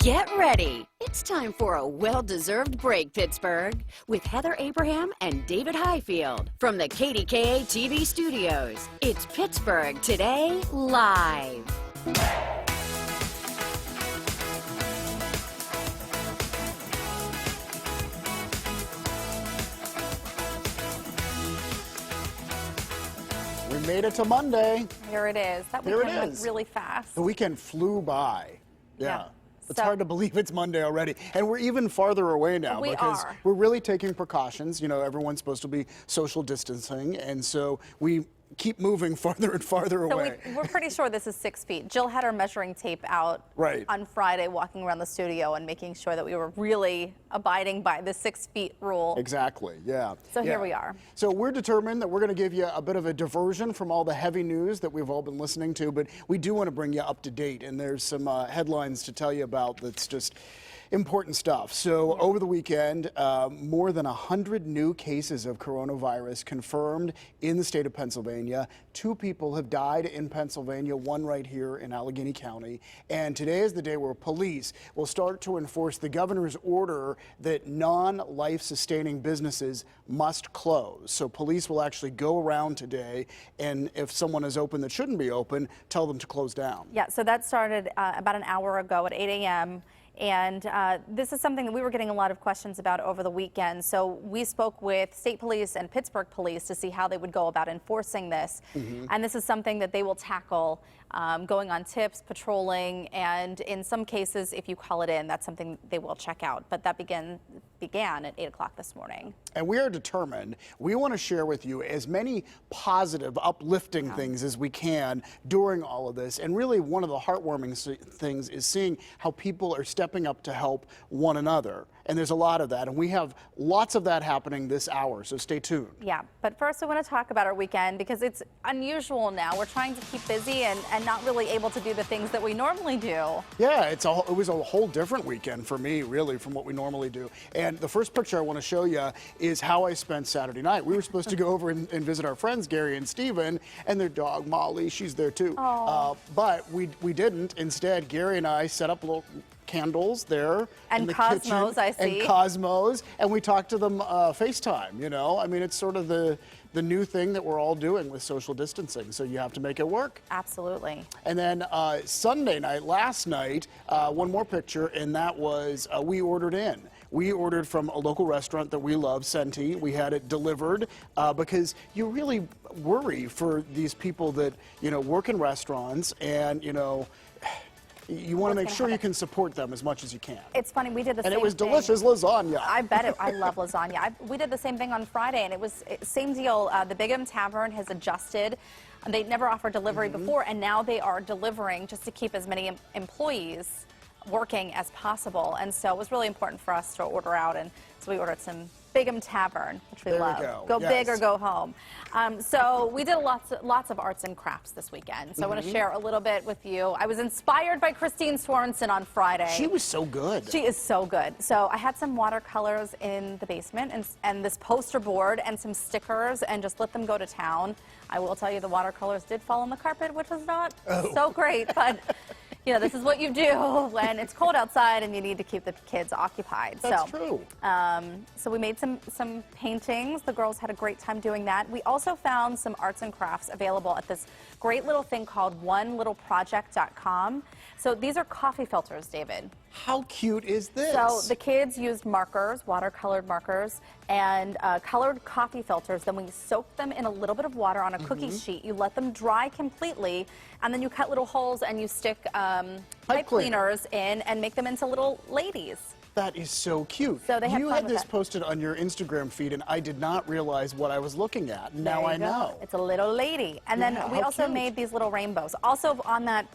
Get ready. It's time for a well-deserved break, Pittsburgh, with Heather Abraham and David Highfield from the KDKA TV studios. It's Pittsburgh Today Live. We made it to Monday. Here it is. That weekend went really fast. The weekend flew by. Yeah. It's So- hard to believe it's Monday already. And we're even farther away now because we're really taking precautions. You know, everyone's supposed to be social distancing. And so we keep moving farther and farther away. We're pretty sure this is 6 feet. Jill had our measuring tape out on Friday, walking around the studio and making sure that we were really abiding by the 6 feet rule. Exactly, yeah. So here we are. So we're determined that we're going to give you a bit of a diversion from all the heavy news that we've all been listening to, but we do want to bring you up to date, and there's some headlines to tell you about that's just important stuff. So over the weekend, more than 100 new cases of coronavirus confirmed in the state of Pennsylvania. 2 people have died in Pennsylvania, one right here in Allegheny County. And today is the day where police will start to enforce the governor's order that non-life sustaining businesses must close. So police will actually go around today, and if someone is open that shouldn't be open, tell them to close down. Yeah, so that started about an hour ago at 8 a.m. And this is something that we were getting a lot of questions about over the weekend. So we spoke with state police and Pittsburgh police to see how they would go about enforcing this. And this is something that they will tackle, going on tips, patrolling, and in some cases, if you call it in, that's something they will check out. But that began at 8 o'clock this morning. And we are determined. We want to share with you as many positive, uplifting things as we can during all of this. And really, one of the heartwarming things is seeing how people are stepping up to help one another. And there's a lot of that. And we have lots of that happening this hour. So stay tuned. Yeah. But first, I want to talk about our weekend because it's unusual now. We're trying to keep busy and not really able to do the things that we normally do. Yeah, it was a whole different weekend for me, really, from what we normally do. And the first picture I want to show you is how I spent Saturday night. We were supposed to go over and visit our friends, Gary and Steven, and their dog, Molly. She's there, too. But we didn't. Instead, Gary and I set up little candles there and in the Cosmos, kitchen, I see. and Cosmos, and we talked to them FaceTime. You know, I mean, it's sort of the new thing that we're all doing with social distancing, so you have to make it work. Absolutely. And then Sunday night, last night, one more picture, and that was we ordered in. We ordered from a local restaurant that we love, Senti. We had it delivered because you really worry for these people that, you know, work in restaurants and, you know, you want to make sure you can support them as much as you can. It's funny, we did the same thing. And it was delicious lasagna. I bet it. I love lasagna. We did the same thing on Friday, and it was same deal. The Big M Tavern has adjusted. They never offered delivery before, and now they are delivering just to keep as many employees working as possible. And so it was really important for us to order out, and so we ordered some Big M Tavern, which we love. Go big or go home. So we did lots of arts and crafts this weekend. So I want to share a little bit with you. I was inspired by Christine Sorensen on Friday. She was so good. She is so good. So I had some watercolors in the basement and this poster board and some stickers and just let them go to town. I will tell you the watercolors did fall on the carpet, which was not so great, but you know, this is what you do when it's cold outside and you need to keep the kids occupied. That's true. So we made some paintings. The girls had a great time doing that. We also found some arts and crafts available at this great little thing called onelittleproject.com. So these are coffee filters, David. How cute is this? So the kids used markers, watercolored markers, and colored coffee filters. Then we soaked them in a little bit of water on a cookie sheet. You let them dry completely, and then you cut little holes and you stick pipe cleaners in and make them into little ladies. That is so cute. So they you had this posted on your Instagram feed, and I did not realize what I was looking at. Now I know. It's a little lady. And then we also made these little rainbows. Also on that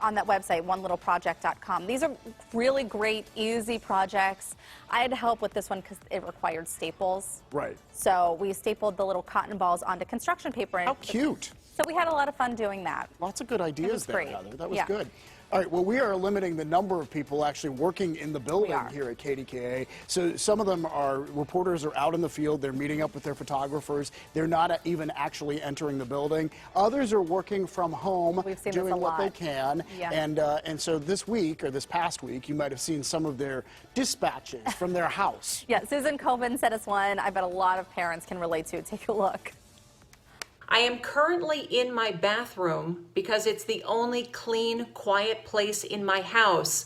website, onelittleproject.com. These are really great, easy projects. I had help with this one because it required staples. Right. So we stapled the little cotton balls onto construction paper. How cute. So we had a lot of fun doing that. Lots of good ideas there, Heather. That was good. All right, well, we are limiting the number of people actually working in the building here at KDKA. So some of them are reporters are out in the field. They're meeting up with their photographers. They're not even actually entering the building. Others are working from home, doing what they can. Yeah. And so this week, or this past week, you might have seen some of their dispatches from their house. Yeah, Susan Coben sent us one I bet a lot of parents can relate to. Take a look. I am currently in my bathroom because it's the only clean, quiet place in my house.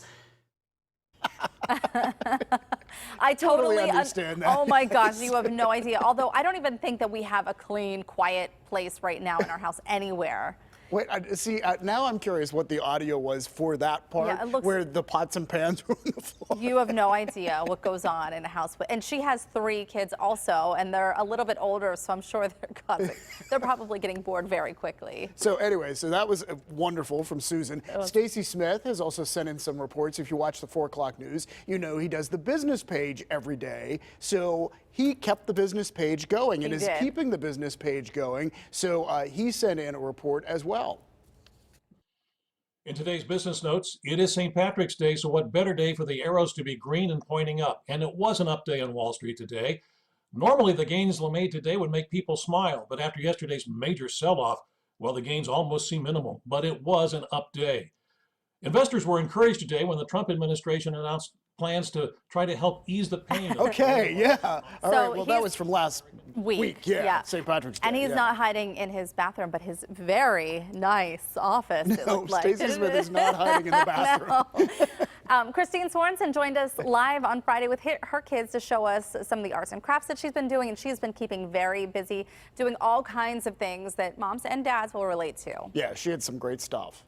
I totally understand that. Oh my gosh, you have no idea. Although I don't even think that we have a clean, quiet place right now in our house anywhere. Wait, see, now I'm curious what the audio was for that part, Yeah, it looks, where the pots and pans were on the floor. You have no idea what goes on in a house. And she has 3 kids also, and they're a little bit older, so I'm sure they're probably getting bored very quickly. So anyway, so that was wonderful from Susan. Stacy Smith has also sent in some reports. If you watch the 4 o'clock news, you know he does the business page every day. So he kept the business page going and is keeping the business page going. So he sent in a report as well. In today's business notes, it is St. Patrick's Day, so what better day for the arrows to be green and pointing up? And it was an up day on Wall Street today. Normally, the gains made today would make people smile, but after yesterday's major sell-off, well, the gains almost seem minimal, but it was an up day. Investors were encouraged today when the Trump administration announced plans to try to help ease the pain. Okay, yeah. All right, well, that was from last week. Yeah, St. Patrick's Day. And he's not hiding in his bathroom, but his very nice office. No, Stacey Smith is not hiding in the bathroom. No. Christine Sorensen joined us live on Friday with her kids to show us some of the arts and crafts that she's been doing, and she's been keeping very busy doing all kinds of things that moms and dads will relate to. Yeah, she had some great stuff.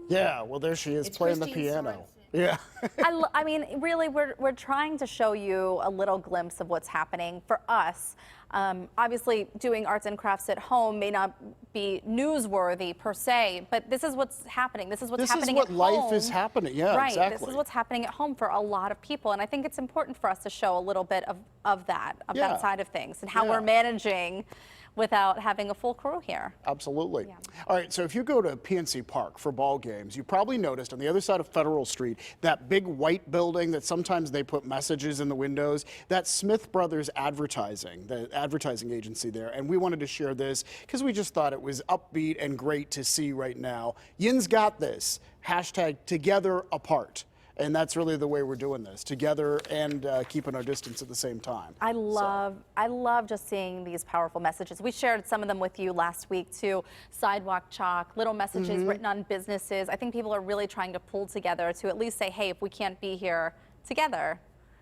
Yeah, well, there she is playing the piano. Yeah. I mean, really, we're trying to show you a little glimpse of what's happening for us. Obviously, doing arts and crafts at home may not be newsworthy per se, but this is what's happening. This is what's happening at home. This is what life is happening. Yeah, right. exactly. This is what's happening at home for a lot of people, and I think it's important for us to show a little bit of that side of things and how we're managing without having a full crew here. Absolutely. Yeah. All right, so if you go to PNC Park for ball games, you probably noticed on the other side of Federal Street, that big white building that sometimes they put messages in the windows, that's Smith Brothers Advertising, the advertising agency there. And we wanted to share this because we just thought it was upbeat and great to see right now. Yin's got this, hashtag together apart. And that's really the way we're doing this, together and keeping our distance at the same time. I love just seeing these powerful messages. We shared some of them with you last week too. Sidewalk chalk, little messages written on businesses. I think people are really trying to pull together to at least say, hey, if we can't be here together,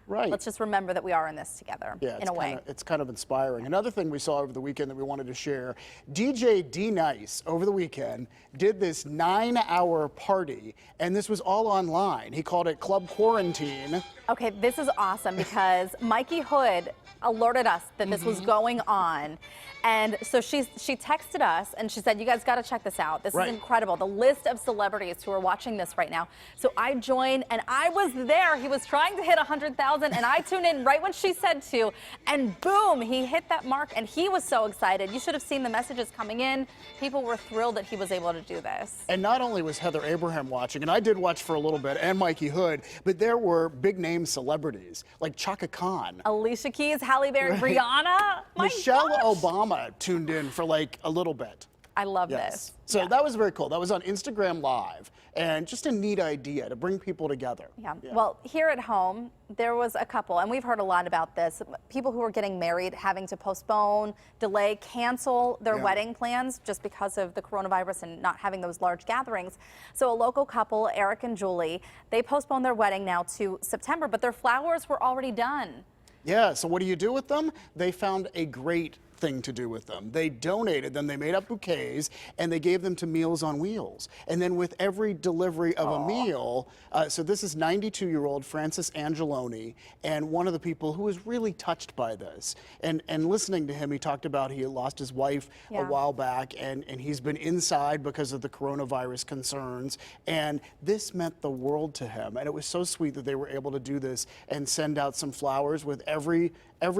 let's just remember that we are in this together, in a way. It's kind of inspiring. Another thing we saw over the weekend that we wanted to share, DJ D-Nice over the weekend did this 9-hour party, and this was all online. He called it Club Quarantine. Okay, this is awesome because Mikey Hood alerted us that this was going on. And so she texted us and she said, you guys got to check this out. This is incredible. The list of celebrities who are watching this right now. So I joined and I was there. He was trying to hit 100,000 and I tuned in right when she said to, and boom, he hit that mark and he was so excited. You should have seen the messages coming in. People were thrilled that he was able to do this. And not only was Heather Abraham watching, and I did watch for a little bit, and Mikey Hood, but there were big name celebrities like Chaka Khan, Alicia Keys, Halle Berry, Rihanna, Michelle Obama tuned in for like a little bit. I love this. So that was very cool. That was on Instagram Live, and just a neat idea to bring people together. Yeah. Well, here at home, there was a couple, and we've heard a lot about this, people who are getting married having to postpone, delay, cancel their wedding plans just because of the coronavirus and not having those large gatherings. So a local couple, Eric and Julie, they postponed their wedding now to September, but their flowers were already done. Yeah, so what do you do with them? They found a great thing to do with them. They donated them, they made up bouquets, and they gave them to Meals on Wheels. And then with every delivery of a meal, so this is 92-year-old Francis Angeloni, and one of the people who was really touched by this. And listening to him, he talked about he had lost his wife a while back, and he's been inside because of the coronavirus concerns. And this meant the world to him. And it was so sweet that they were able to do this and send out some flowers with every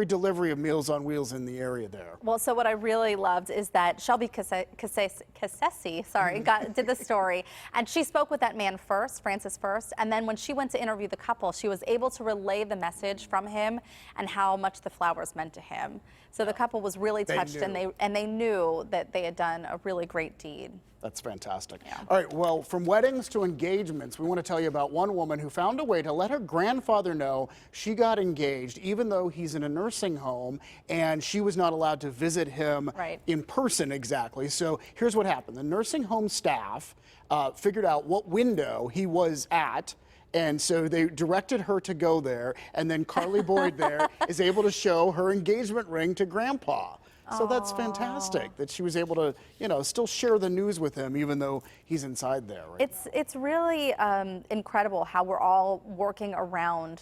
delivery of Meals on Wheels in the area there. Well, so what I really loved is that Shelby Cassesi, did the story, and she spoke with that man first, Francis first, and then when she went to interview the couple, she was able to relay the message from him and how much the flowers meant to him. So the couple was really touched, and they knew that they had done a really great deed. That's fantastic. All right, well, from weddings to engagements, we want to tell you about one woman who found a way to let her grandfather know she got engaged, even though he's in a nursing home, and she was not allowed to visit him in person exactly. So here's what happened. The nursing home staff figured out what window he was at, and so they directed her to go there, and then Carly Boyd there is able to show her engagement ring to Grandpa. So that's fantastic that she was able to, you know, still share the news with him even though he's inside there. It's really incredible how we're all working around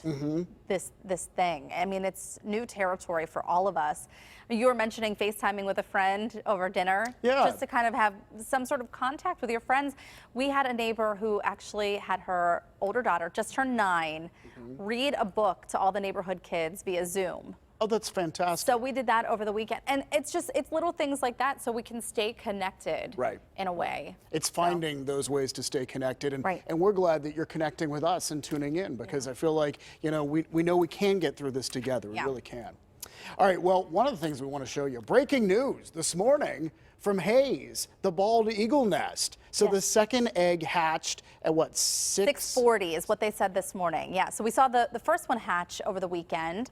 this thing. I mean, it's new territory for all of us. You were mentioning FaceTiming with a friend over dinner, just to kind of have some sort of contact with your friends. We had a neighbor who actually had her older daughter, just turned 9, read a book to all the neighborhood kids via Zoom. Oh, that's fantastic. So we did that over the weekend. And it's little things like that so we can stay connected in a way. It's finding those ways to stay connected. And, and we're glad that you're connecting with us and tuning in because I feel like, you know we can get through this together. We really can. All right, well, one of the things we want to show you, breaking news this morning from Hayes, the bald eagle nest. So the second egg hatched at what, 6:40 is what they said this morning. Yeah, so we saw the first one hatch over the weekend.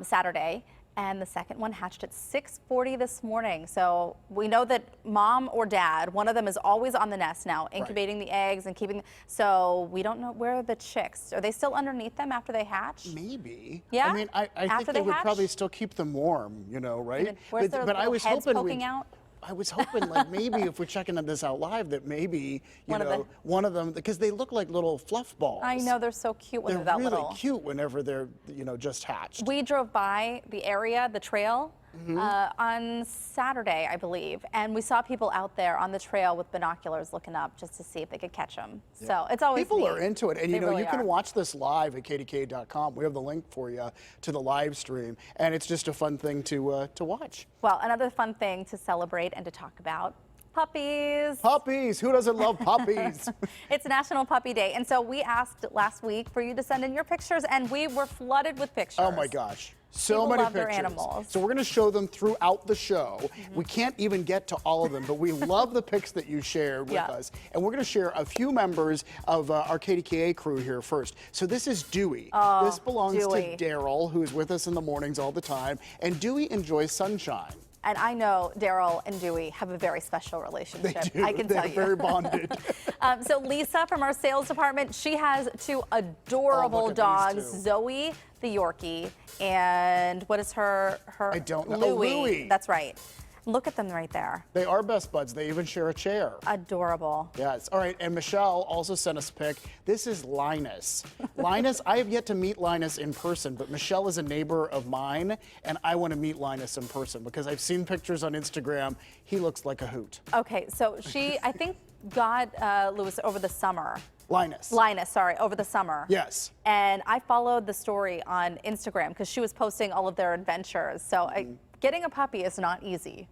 Saturday, and the second one hatched at 6:40 this morning. So we know that mom or dad, one of them is always on the nest now, incubating the eggs and keeping. So we don't know where the chicks are. They still underneath them after they hatch? Maybe. Yeah. I mean, I think they would probably still keep them warm, you know, right? Where's their but I was heads hoping poking out? I was hoping, like, maybe if we're checking this out live, that maybe, one of them, because they look like little fluff balls. I know, they're so cute when they're that little. They're really cute whenever they're, just hatched. We drove by the area, the trail, on Saturday, I believe, and we saw people out there on the trail with binoculars looking up just to see if they could catch them. So it's always People neat. are into it, and They really you can are. watch this live at KDKA.com. We have the link for you to the live stream, and it's just a fun thing to watch. Well, another fun thing to celebrate and to talk about. Puppies. Puppies. Who doesn't love puppies? It's National Puppy Day. And so we asked last week for you to send in your pictures, and we were flooded with pictures. Oh, my gosh. So People many love pictures. their animals. So we're going to show them throughout the show. We can't even get to all of them, but we love the pics that you shared with us. And we're going to share a few members of our KDKA crew here first. So this is Dewey. This belongs to Daryl, who is with us in the mornings all the time. And Dewey enjoys sunshine. And I know Daryl and Dewey have a very special relationship. They do. I can tell you. They're very bonded. So Lisa from our sales department, she has 2 adorable dogs, Zoe, the Yorkie, and what is her I don't know. Louie. Louie. That's right. Look at them right there. They are best buds. They even share a chair. Adorable. Yes. All right. And Michelle also sent us a pic. This is Linus. Linus, I have yet to meet Linus in person, but Michelle is a neighbor of mine, and I want to meet Linus in person because I've seen pictures on Instagram. He looks like a hoot. Okay, so she, I think, got Lewis over the summer. Linus, sorry, over the summer. Yes. And I followed the story on Instagram because she was posting all of their adventures. So getting a puppy is not easy.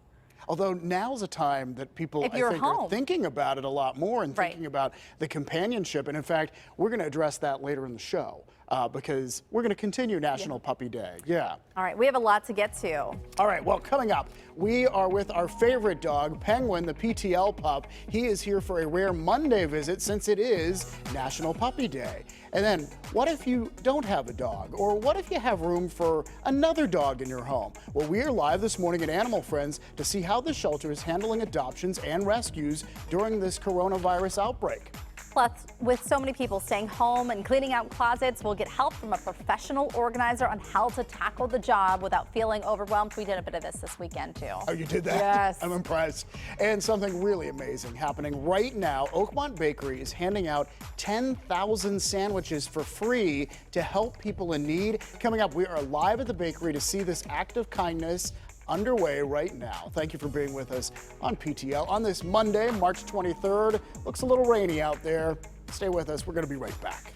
Although now's a time that people, I think, are thinking about it a lot more and thinking about the companionship. And in fact, we're going to address that later in the show because we're going to continue National Puppy Day. Yeah. All right, we have a lot to get to. All right, well, coming up, we are with our favorite dog, Penguin, the PTL pup. He is here for a rare Monday visit since it is National Puppy Day. And then, what if you don't have a dog? Or what if you have room for another dog in your home? Well, we are live this morning at Animal Friends to see how the shelter is handling adoptions and rescues during this coronavirus outbreak. Plus, with so many people staying home and cleaning out closets, we'll get help from a professional organizer on how to tackle the job without feeling overwhelmed. We did a bit of this weekend, too. Oh, you did that? Yes. I'm impressed. And something really amazing happening right now. Oakmont Bakery is handing out 10,000 sandwiches for free to help people in need. Coming up, we are live at the bakery to see this act of kindness underway right now. Thank you for being with us on PTL on this Monday, March 23rd. Looks a little rainy out there. Stay with us. We're going to be right back.